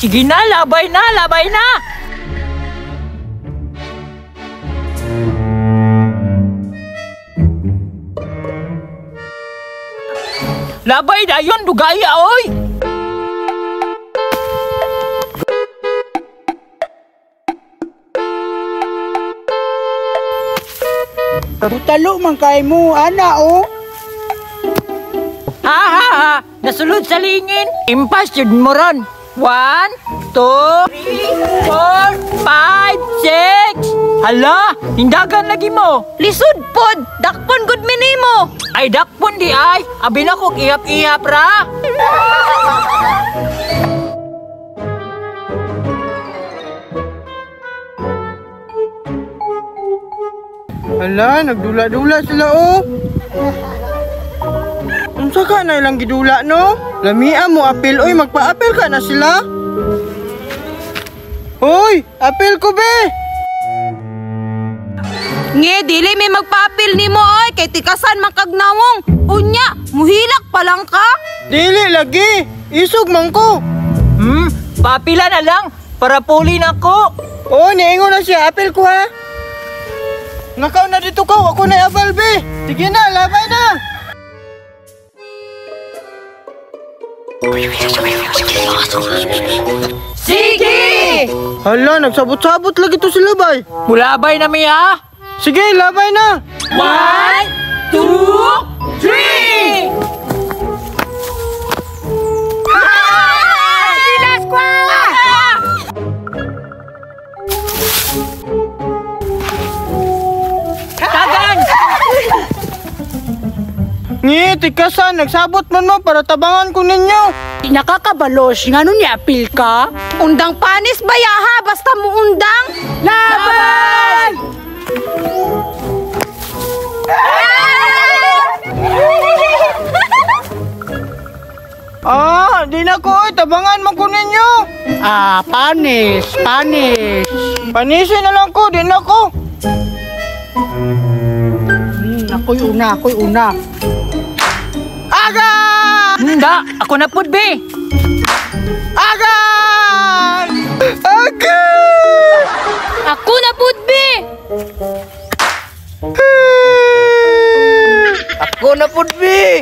Sige na, labay na, labay na! Labay na yun, dugaya, oy! Butalo man kay mo, ana o. Ha ha ha! Nasulod sa lingin! Impas yun mo ron! 1, 2, 3, 4, 5, 6! Hala! Hindagan lagi mo! Lisod pod! Dakpon good minimo! Ay dakpon di ay! Abi na kong ihap-ihap ra! Hala, nagdula-dula sila o. Unsa ka na ilang gidula no? Lamia mo apil oy, magpa-apil ka na sila. Hoy, apil ko be. Nge, dili may magpapil nimo oy, kay tikasan makagnawong. Unya, muhilak pa lang ka? Dili lagi, isog man ko. Papila na lang! Para puli na ko! Oh, niingon na siya, apil ko ha. Nakaw na dito ko, ako na abal be. Sige na, labay na. Sige! Hala, nagsabot-sabot lagi to sila bay. Mulabay na mi ha! Sige, labay na. 1, 2, 3! Tagan! Ngi, tikasan, nagsabot man mo para tabangan ko ninyo. Nakakabalos, nga nun apil ka? Undang panis ba ha? Basta mo undang? Laban! Di na ko, tabangan mo ko ninyo. Panis, panis. Panisin na lang ko, di na ko. Ako'y una. Agad! Hindi! Ako na pud be! Agad! Agad! Ako na pudbi! Ako na pudbi!